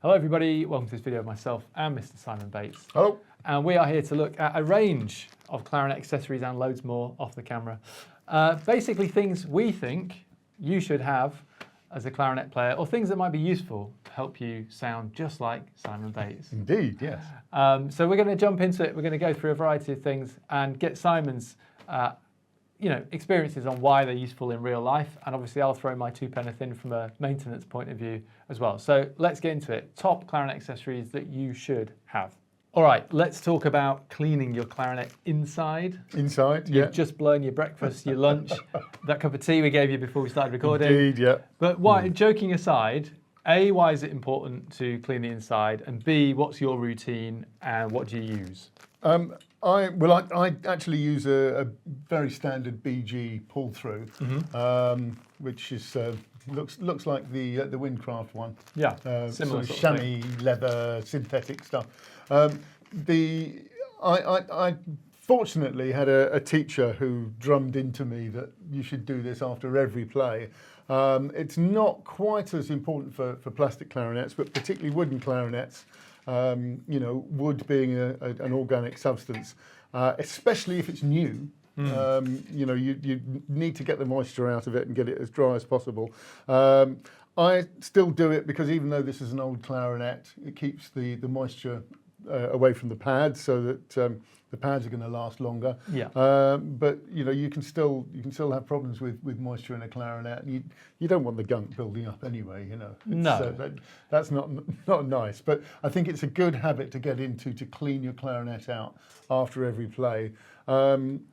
Hello everybody, welcome to this video of myself and Mr. Simon Bates. Hello. And we are here to look at a range of clarinet accessories and loads more off the camera. Basically things we think you should have as a clarinet player, or things that might be useful to help you sound just like Simon Bates. Indeed, yes. So we're going to jump into it, we're going to go through a variety of things and get Simon's experiences on why they're useful in real life, and obviously I'll throw my two penneth in from a maintenance point of view as well. So let's get into it. Top clarinet accessories that you should have. All right, let's talk about cleaning your clarinet inside. Inside, yeah. You've just blown your breakfast, your lunch, that cup of tea we gave you before we started recording. Indeed, yeah. But why, joking aside, A, why is it important to clean the inside? And B, what's your routine and what do you use? I actually use a very standard BG pull through, which is looks like the Windcraft one. Yeah, similar sort of chamois leather synthetic stuff. I fortunately had a teacher who drummed into me that you should do this after every play. It's not quite as important for plastic clarinets, but particularly wooden clarinets. Wood being an organic substance, especially if it's new. You need to get the moisture out of it and get it as dry as possible. I still do it because even though this is an old clarinet, it keeps the moisture away from the pads, so that the pads are going to last longer. Yeah. But you can still have problems with moisture in a clarinet. You don't want the gunk building up anyway. No. That's not nice. But I think it's a good habit to get into, to clean your clarinet out after every play. And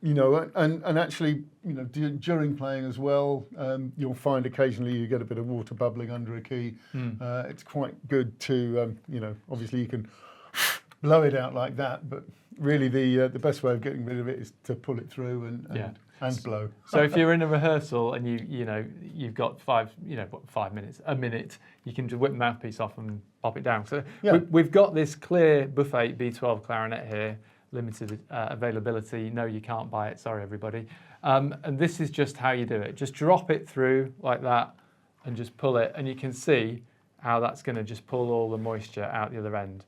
actually, during playing as well, you'll find occasionally you get a bit of water bubbling under a key. It's quite good to, obviously you can blow it out like that, but really the best way of getting rid of it is to pull it through and blow. So if you're in a rehearsal and you've got 5 minutes, a minute, you can just whip the mouthpiece off and pop it down. So yeah. we've got this clear Buffet B12 clarinet here, limited availability. No, you can't buy it. Sorry, everybody. And this is just how you do it. Just drop it through like that and just pull it, and you can see how that's going to just pull all the moisture out the other end.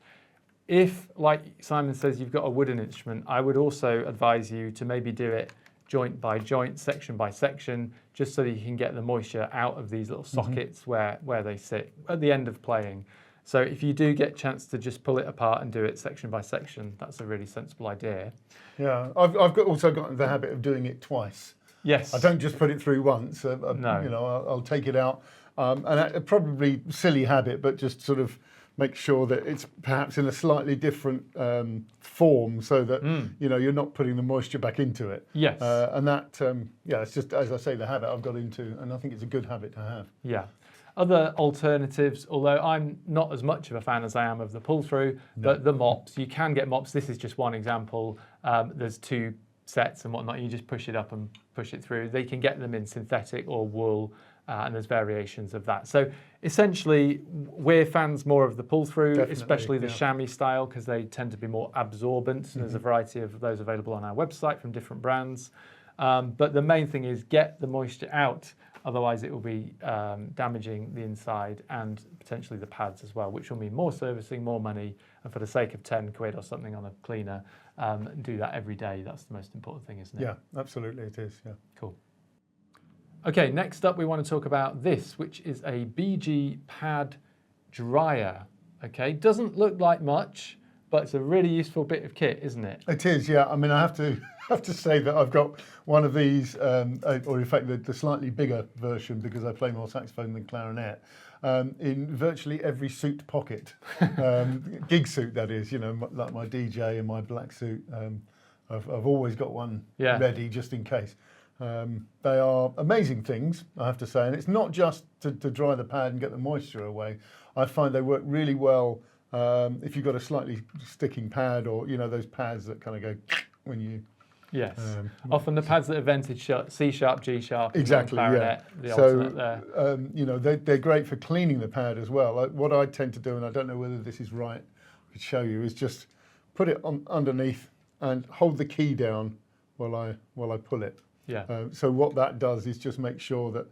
If, like Simon says, you've got a wooden instrument, I would also advise you to maybe do it joint by joint, section by section, just so that you can get the moisture out of these little sockets where they sit at the end of playing. So if you do get a chance to just pull it apart and do it section by section, that's a really sensible idea. Yeah, I've also got the habit of doing it twice. Yes. I don't just put it through once. No. I'll take it out, and a probably silly habit, but just sort of make sure that it's perhaps in a slightly different form, so that you're not putting the moisture back into it. Yes. And that, it's just, as I say, the habit I've got into, and I think it's a good habit to have. Yeah. Other alternatives, although I'm not as much of a fan as I am of the pull-through, but the mops, you can get mops. This is just one example. There's 2 sets and whatnot. You just push it up and push it through. They can get them in synthetic or wool, and there's variations of that. So essentially, we're fans more of the pull-through, especially the chamois style, because they tend to be more absorbent. There's a variety of those available on our website from different brands. But the main thing is get the moisture out. Otherwise, it will be damaging the inside and potentially the pads as well, which will mean more servicing, more money. And for the sake of 10 quid or something on a cleaner, do that every day. That's the most important thing, isn't it? Yeah, absolutely it is, yeah. Cool. Okay, next up we want to talk about this, which is a BG pad dryer. Okay, doesn't look like much, but it's a really useful bit of kit, isn't it? It is, yeah. I mean, I have to say that I've got one of these, or in fact the slightly bigger version, because I play more saxophone than clarinet, in virtually every suit pocket, gig suit that is. Like my DJ and my black suit. I've always got one ready just in case. They are amazing things, I have to say, and it's not just to dry the pad and get the moisture away. I find they work really well if you've got a slightly sticking pad, or those pads that kind of go when you. Yes, often the pads that are vented C sharp, G sharp, exactly, clarinet, the alternate there. They're great for cleaning the pad as well. What I tend to do, and I don't know whether this is right, I could show you, is just put it on underneath and hold the key down while I pull it. Yeah. So what that does is just make sure that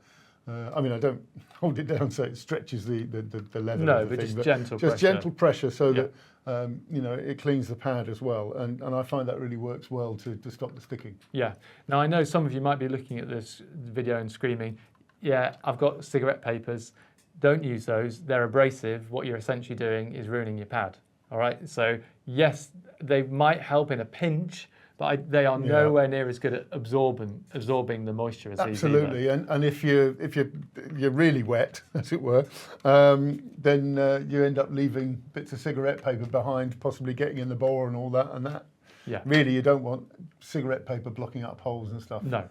I mean, I don't hold it down so it stretches the leather. No, of the but thing, just gentle just pressure. gentle pressure, so Yeah. that it cleans the pad as well, and I find that really works well to stop the sticking. Yeah. Now I know some of you might be looking at this video and screaming, "Yeah, I've got cigarette papers. Don't use those. They're abrasive. What you're essentially doing is ruining your pad." All right. So yes, they might help in a pinch, but they are nowhere near as good at absorbing the moisture as these Absolutely, and if you're really wet, as it were, then you end up leaving bits of cigarette paper behind, possibly getting in the bore and all that. And that Yeah. really, you don't want cigarette paper blocking up holes and stuff. No.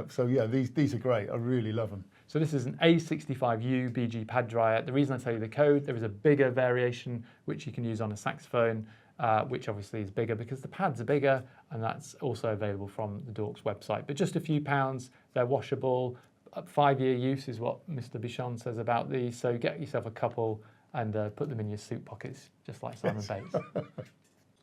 So yeah, these are great. I really love them. So this is an A65U BG pad dryer. The reason I tell you the code, there is a bigger variation which you can use on a saxophone, which obviously is bigger because the pads are bigger, and that's also available from the Dorks website. But just a few pounds, they're washable. 5-year use is what Mr. Bichon says about these. So get yourself a couple and put them in your suit pockets, just like Simon Bates.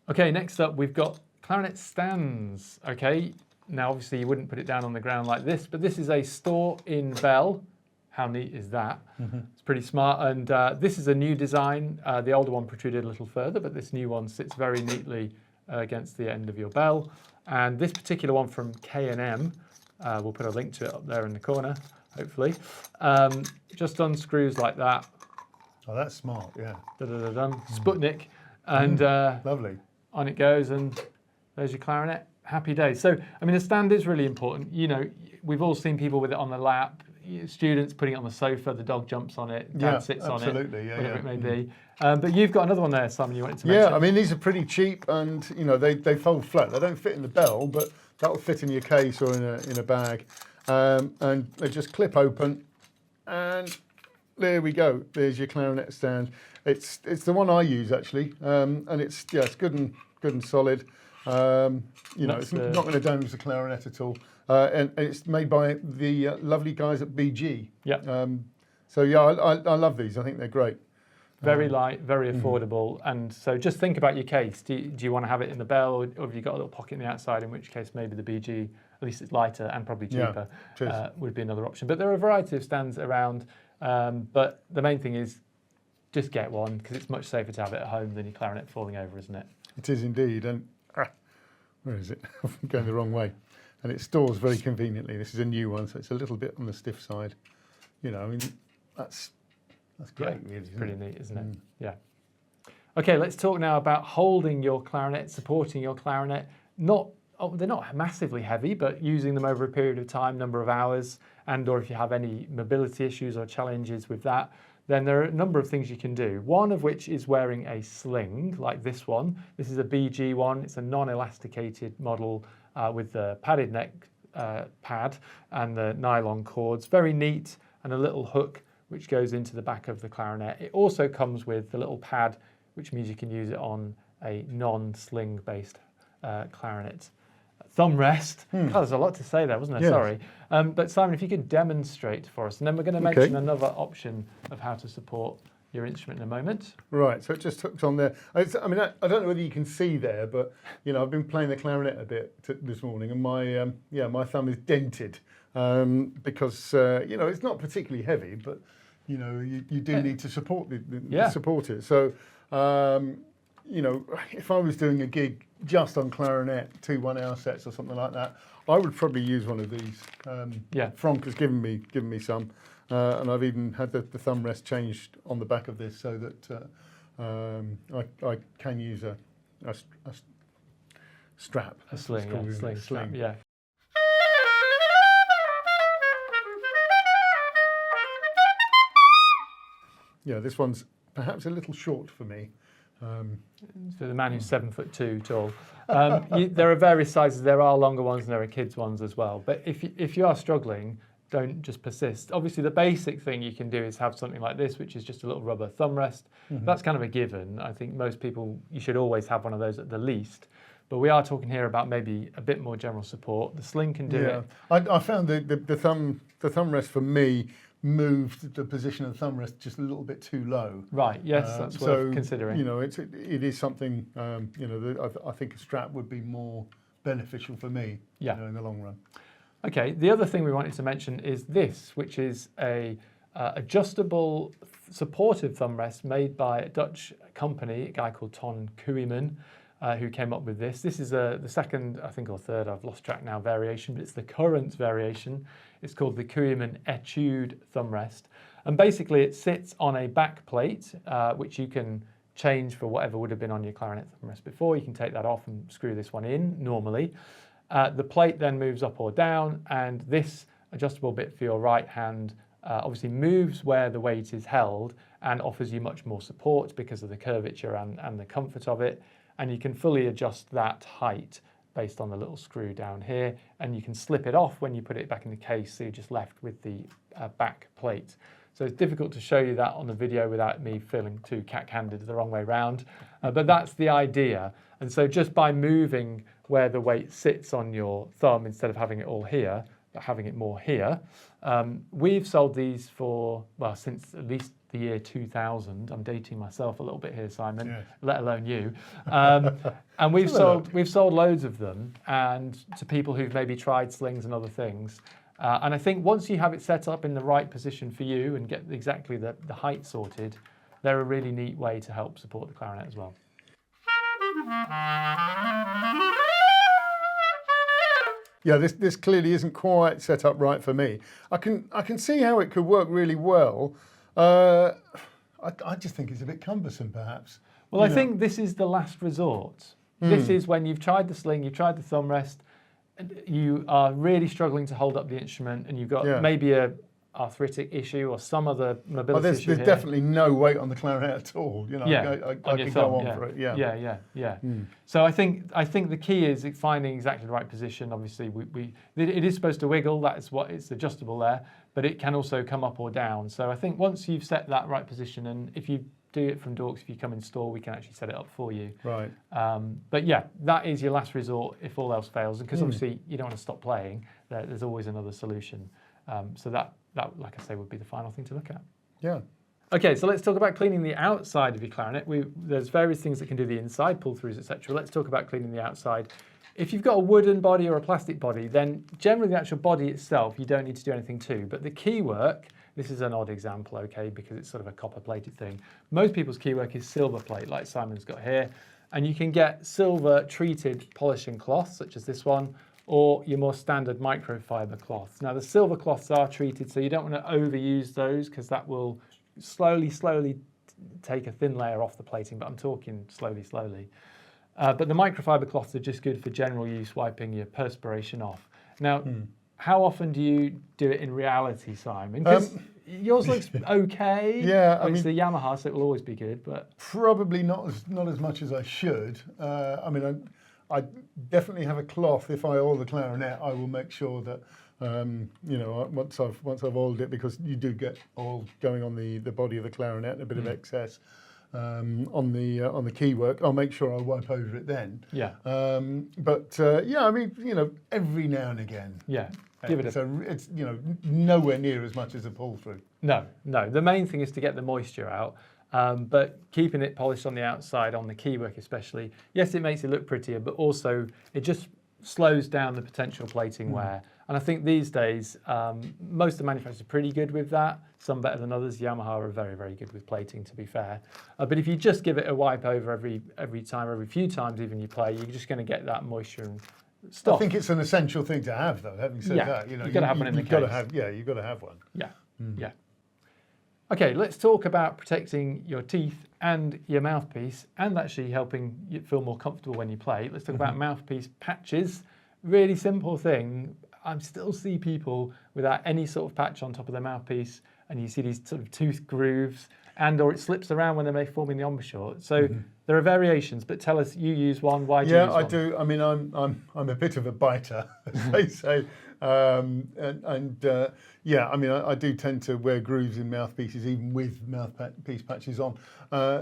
Okay, next up we've got clarinet stands. Okay. Now, obviously, you wouldn't put it down on the ground like this, but this is a store-in bell. How neat is that? It's pretty smart. And this is a new design. The older one protruded a little further, but this new one sits very neatly against the end of your bell. And this particular one from K&M, we'll put a link to it up there in the corner, hopefully. Just unscrews like that. Oh, that's smart. Yeah. Da-da-da-dum. Sputnik. And Lovely. on it goes, and there's your clarinet. Happy days. So, I mean, the stand is really important. You know, we've all seen people with it on the lap, students putting it on the sofa, the dog jumps on it, dad sits on it, whatever it may be. But you've got another one there, Simon, you wanted to mention. Yeah, I mean, these are pretty cheap, and, you know, they fold flat. They don't fit in the bell, but that'll fit in your case or in a bag. And they just clip open, and there we go. There's your clarinet stand. It's the one I use, actually, and it's good and solid. You know, it's not going to damage the clarinet at all. And it's made by the lovely guys at BG. Yeah. So yeah, I love these. I think they're great. Very light, very affordable. And so just think about your case. Do you want to have it in the bell, or have you got a little pocket in the outside, in which case maybe the BG, at least it's lighter and probably cheaper, would be another option. But there are a variety of stands around. But the main thing is just get one, because it's much safer to have it at home than your clarinet falling over, isn't it? It is indeed. And where is it? I'm going the wrong way. And it stores very conveniently. This is a new one, so it's a little bit on the stiff side. You know, I mean, that's great, really. It's pretty neat, isn't it? Yeah. Okay, let's talk now about holding your clarinet, supporting your clarinet. They're not massively heavy, but using them over a period of time, number of hours, and or if you have any mobility issues or challenges with that, then there are a number of things you can do. One of which is wearing a sling, like this one. This is a BG one. It's a non-elasticated model with the padded neck pad and the nylon cords. Very neat, and a little hook which goes into the back of the clarinet. It also comes with the little pad, which means you can use it on a non-sling based clarinet. Thumb rest. God, there's a lot to say there, wasn't there? Yes. Sorry. But Simon, if you could demonstrate for us, and then we're going to mention another option of how to support your instrument in a moment. Right, so it just hooks on there. I mean, I don't know whether you can see there, but, you know, I've been playing the clarinet a bit this morning, and my thumb is dented because, you know, it's not particularly heavy, but, you know, you do need to support support it. So, you know, if I was doing a gig just on clarinet, 2 1-hour sets or something like that, I would probably use one of these. Franck has given me some, and I've even had the thumb rest changed on the back of this so that I can use a strap. A sling strap, yeah. Yeah, this one's perhaps a little short for me. For the man who's 7'2" tall. There are various sizes. There are longer ones and there are kids' ones as well. But if you are struggling, don't just persist. Obviously, the basic thing you can do is have something like this, which is just a little rubber thumb rest. That's kind of a given. I think most people, you should always have one of those at the least. But we are talking here about maybe a bit more general support. The sling can do it. I found the thumb rest for me moved the position of the thumb rest just a little bit too low. Right. Yes, that's worth considering. You know, it is something. You know, I think a strap would be more beneficial for me. Yeah. You know, in the long run. Okay, the other thing we wanted to mention is this, which is a adjustable supportive thumb rest made by a Dutch company, a guy called Ton Koeman, who came up with this. This is the second, I think, or third, I've lost track now, variation, but it's the current variation. It's called the Koeman Etude thumb rest. And basically it sits on a back plate, which you can change for whatever would have been on your clarinet thumb rest before. You can take that off and screw this one in normally. The plate then moves up or down, and this adjustable bit for your right hand obviously moves where the weight is held and offers you much more support because of the curvature and the comfort of it. And you can fully adjust that height based on the little screw down here, and you can slip it off when you put it back in the case, so you're just left with the back plate. So it's difficult to show you that on the video without me feeling too cat-handed the wrong way round, but that's the idea. And so just by moving where the weight sits on your thumb instead of having it all here, but having it more here, we've sold these for, well, since at least the year 2000. I'm dating myself a little bit here, Simon, Yes. let alone you. And we've sold loads of them, and to people who've maybe tried slings and other things. And I think once you have it set up in the right position for you and get exactly the height sorted, they're a really neat way to help support the clarinet as well. Yeah, this clearly isn't quite set up right for me. I can see how it could work really well. I just think it's a bit cumbersome, perhaps. Well, I think this is the last resort. This is when you've tried the sling, you've tried the thumb rest, you are really struggling to hold up the instrument, and you've got maybe a arthritic issue or some other mobility issue. There's here. definitely no weight on the clarinet at all. You know, I can go on for it. Yeah. So I think the key is finding exactly the right position. Obviously, it is supposed to wiggle. That's what it's adjustable there, but it can also come up or down. So I think once you've set that right position, and if you do it from Dorks, if you come in store, we can actually set it up for you. Right. But yeah, that is your last resort if all else fails, because obviously you don't want to stop playing. There's always another solution. So that, like I say, would be the final thing to look at. Yeah. Okay, so let's talk about cleaning the outside of your clarinet. There's various things that can do the inside, pull-throughs, etc. Let's talk about cleaning the outside. If you've got a wooden body or a plastic body, then generally the actual body itself, you don't need to do anything to. But the keywork, this is an odd example, okay, because it's sort of a copper-plated thing. Most people's keywork is silver plate, like Simon's got here. And you can get silver-treated polishing cloths, such as this one, or your more standard microfiber cloths. Now, the silver cloths are treated, so you don't want to overuse those, because that will slowly take a thin layer off the plating, but I'm talking slowly. But the microfiber cloths are just good for general use, wiping your perspiration off. Now, how often do you do it in reality, Simon? Because yours looks okay. Yeah, I mean, it's the Yamaha, so it will always be good, but probably not as much as I should. I mean, I definitely have a cloth. If I oil the clarinet, I will make sure that you know, once I've oiled it, because you do get oil going on the body of the clarinet, a bit of excess on the keywork. I'll make sure I wipe over it then. Yeah. But yeah, I mean, you know, every now and again. Yeah. Give it it's you know, nowhere near as much as a pull through. No. The main thing is to get the moisture out. But keeping it polished on the outside, on the keywork especially, yes, it makes it look prettier, but also it just slows down the potential plating wear. And I think these days, most of the manufacturers are pretty good with that, some better than others. Yamaha are very, very good with plating, to be fair. But if you just give it a wipe over every few times even you play, you're just going to get that moisture and stuff. I think it's an essential thing to have, though, having said that. You know, you've got to have one in the case. You've got to have one. Yeah. Okay, let's talk about protecting your teeth and your mouthpiece, and actually helping you feel more comfortable when you play. Let's talk about mouthpiece patches. Really simple thing. I still see people without any sort of patch on top of their mouthpiece, and you see these sort of tooth grooves, or it slips around when they're forming the embouchure. So there are variations, but tell us, you use one. Why do you use one? Yeah, I do. I mean, I'm a bit of a biter, as they say. Yeah, I mean, I do tend to wear grooves in mouthpieces, even with mouthpiece patches on.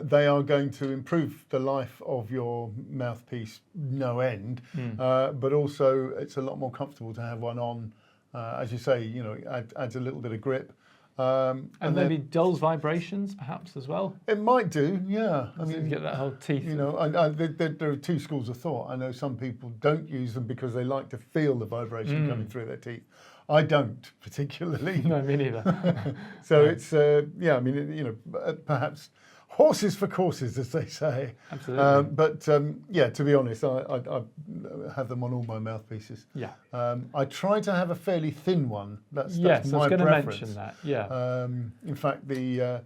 They are going to improve the life of your mouthpiece no end, but also it's a lot more comfortable to have one on. As you say, you know, it adds a little bit of grip. And maybe dulls vibrations, perhaps, as well. It might do, yeah. I So you mean, get that whole teeth. you know, there are two schools of thought. I know some people don't use them because they like to feel the vibration coming through their teeth. I don't particularly. No, me neither. So it's, yeah, I mean, you know, perhaps horses for courses, as they say. Absolutely. But yeah, to be honest, I have them on all my mouthpieces. Yeah. I try to have a fairly thin one. That's Yes, I my was going to preference. mention that. Yeah. In fact, the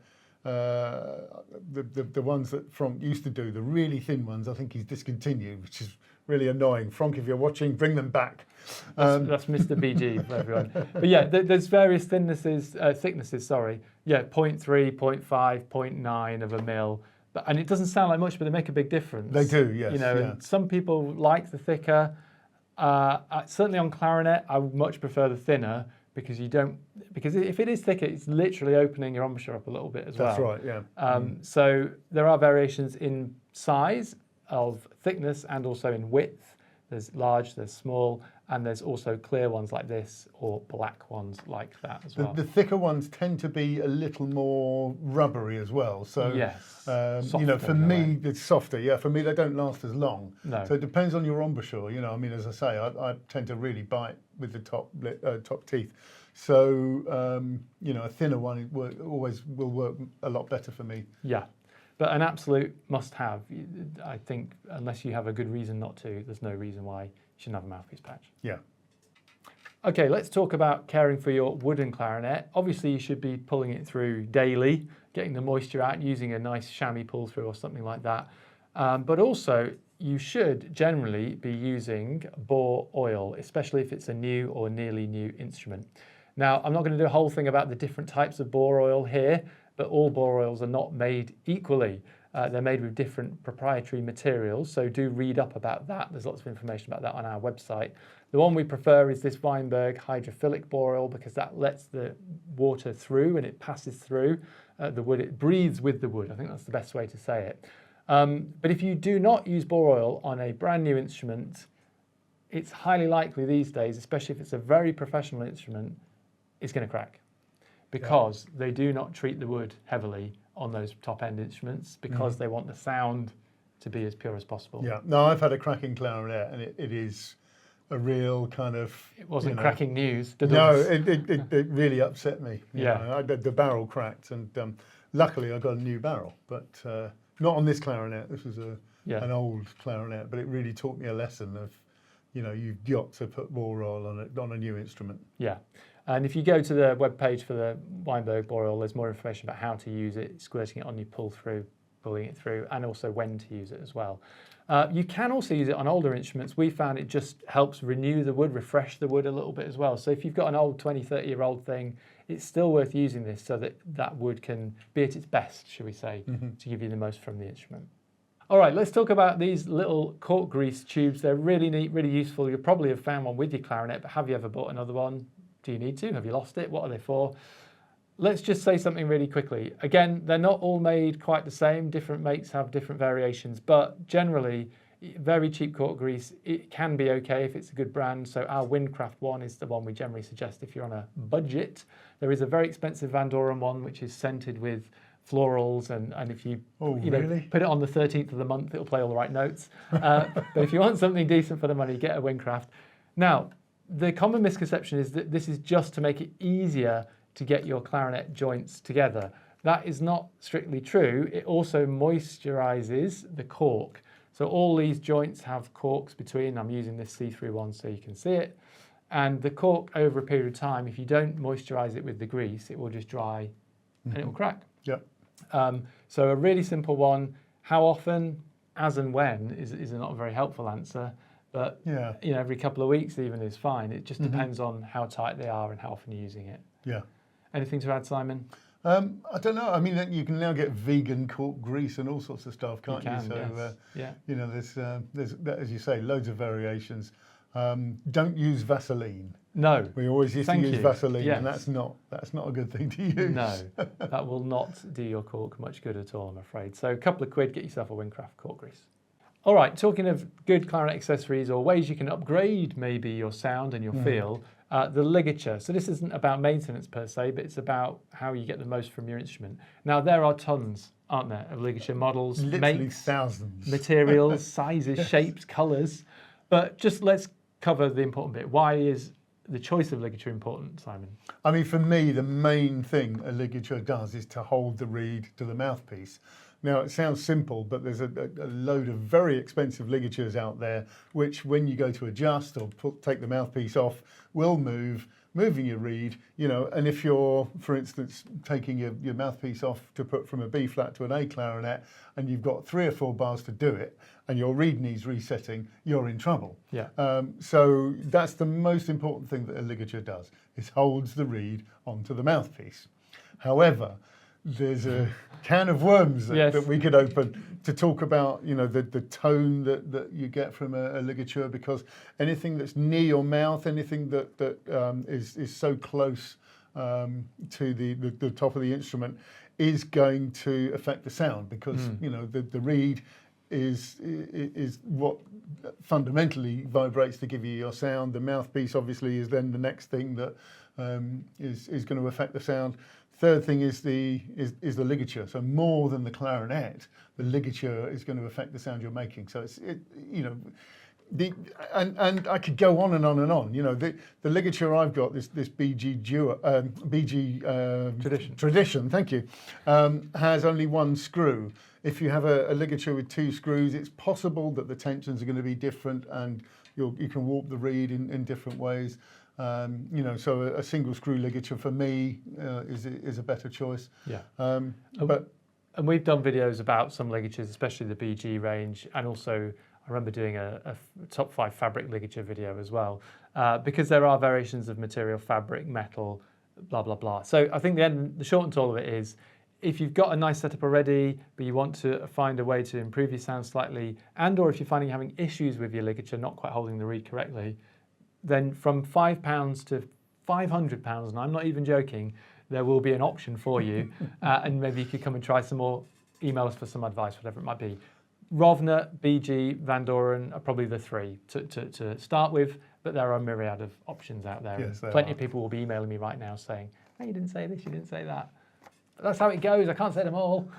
ones that Frank used to do, the really thin ones, I think he's discontinued, which is really annoying. Frank, if you're watching, bring them back. That's Mr. BG for everyone. But yeah, there's various thicknesses, sorry. Yeah, 0.3, 0.5, 0.9 of a mil. And it doesn't sound like much, but they make a big difference. They do, yes. You know, yeah. and some people like the thicker. Certainly on clarinet, I would much prefer the thinner because if it is thicker, it's literally opening your embouchure up a little bit as well. That's right, yeah. So there are variations in size of thickness and also in width. There's large, there's small, and there's also clear ones like this or black ones like that as well. The thicker ones tend to be a little more rubbery as well. So, yes, you know, for me, it's softer. Yeah, for me, they don't last as long. No. So it depends on your embouchure. You know, I mean, as I say, I tend to really bite with the top teeth. So, you know, a thinner one always will work a lot better for me. Yeah. But an absolute must-have. I think unless you have a good reason not to, there's no reason why you shouldn't have a mouthpiece patch. Yeah. Okay, let's talk about caring for your wooden clarinet. Obviously, you should be pulling it through daily, getting the moisture out, using a nice chamois pull-through or something like that. But also, you should generally be using bore oil, especially if it's a new or nearly new instrument. Now, I'm not going to do a whole thing about the different types of bore oil here, but all bore oils are not made equally. They're made with different proprietary materials, so do read up about that. There's lots of information about that on our website. The one we prefer is this Weinberg hydrophilic bore oil because that lets the water through and it passes through the wood. It breathes with the wood. I think that's the best way to say it. But if you do not use bore oil on a brand new instrument, it's highly likely these days, especially if it's a very professional instrument, it's going to crack. Because they do not treat the wood heavily on those top-end instruments because they want the sound to be as pure as possible. Yeah. No, I've had a cracking clarinet, and it is a real kind of. It wasn't you know, cracking news. No, it really upset me. You Yeah. know, the barrel cracked, and luckily I got a new barrel, but not on this clarinet. This was an old clarinet, but it really taught me a lesson of, you know, you've got to put bore oil on a new instrument. Yeah. And if you go to the webpage for the Weinberg bore oil, there's more information about how to use it, squirting it on your pull through, pulling it through, and also when to use it as well. You can also use it on older instruments. We found it just helps renew the wood, refresh the wood a little bit as well. So if you've got an old 20, 30-year-old thing, it's still worth using this so that that wood can be at its best, shall we say, to give you the most from the instrument. All right, let's talk about these little cork grease tubes. They're really neat, really useful. You probably have found one with your clarinet, but have you ever bought another one? Do you need to? Have you lost it? What are they for? Let's just say something really quickly. Again, they're not all made quite the same. Different makes have different variations, but generally, very cheap cork grease, it can be okay if it's a good brand. So our Windcraft one is the one we generally suggest if you're on a budget. There is a very expensive Van Doren one, which is scented with florals, and if you, really? Put it on the 13th of the month, it'll play all the right notes. But if you want something decent for the money, get a Windcraft. Now, the common misconception is that this is just to make it easier to get your clarinet joints together. That is not strictly true. It also moisturizes the cork. So all these joints have corks between. I'm using this see-through one so you can see it. And the cork, over a period of time, if you don't moisturize it with the grease, it will just dry and it will crack. Yep. So a really simple one. How often, as and when, is not a very helpful answer. But you know, every couple of weeks even is fine. It just depends on how tight they are and how often you're using it. Yeah. Anything to add, Simon? I don't know. I mean, you can now get vegan cork grease and all sorts of stuff, can't you? So, yes. you know, there's as you say, loads of variations. Don't use Vaseline. No. We always used to use Vaseline, yes. and that's not a good thing to use. No, that will not do your cork much good at all, I'm afraid. So a couple of quid, get yourself a Windcraft cork grease. All right, talking of good clarinet accessories or ways you can upgrade maybe your sound and your feel, the ligature. So this isn't about maintenance per se, but it's about how you get the most from your instrument. Now there are tons, aren't there, of ligature models, Literally makes, thousands. materials, sizes, shapes, colours. But just let's cover the important bit. Why is the choice of ligature important, Simon? I mean, for me, the main thing a ligature does is to hold the reed to the mouthpiece. Now, it sounds simple, but there's a load of very expensive ligatures out there, which when you go to adjust or take the mouthpiece off, will moving your reed, you know, and if you're, for instance, taking your mouthpiece off to put from a B flat to an A clarinet, and you've got 3 or 4 bars to do it, and your reed needs resetting, you're in trouble. Yeah. So that's the most important thing that a ligature does, is holds the reed onto the mouthpiece. However, there's a can of worms that we could open to talk about, you know, the tone that you get from a ligature, because anything that's near your mouth, anything that is so close to the top of the instrument is going to affect the sound, because you know the reed is what fundamentally vibrates to give you your sound. The mouthpiece obviously is then the next thing that is going to affect the sound. Third thing is the ligature. So more than the clarinet, the ligature is going to affect the sound you're making. So you know, and I could go on and on and on. You know, the ligature I've got, this BG Tradition, thank you, has only 1 screw. If you have a ligature with 2 screws, it's possible that the tensions are going to be different, and you can warp the reed in different ways. You know, so a single screw ligature for me is a better choice. Yeah. And we've done videos about some ligatures, especially the BG range, and also I remember doing a top 5 fabric ligature video as well, because there are variations of material, fabric, metal, blah blah blah. So I think the short and tall of it is, if you've got a nice setup already, but you want to find a way to improve your sound slightly, and or if you're finding having issues with your ligature, not quite holding the reed correctly, then from £5 to £500, and I'm not even joking, there will be an option for you, and maybe you could come and try some more, email us for some advice, whatever it might be. Rovner, BG, Van Doren are probably the 3 to start with, but there are a myriad of options out there. Yes, Plenty of people will be emailing me right now saying, hey, you didn't say this, you didn't say that. But that's how it goes, I can't say them all.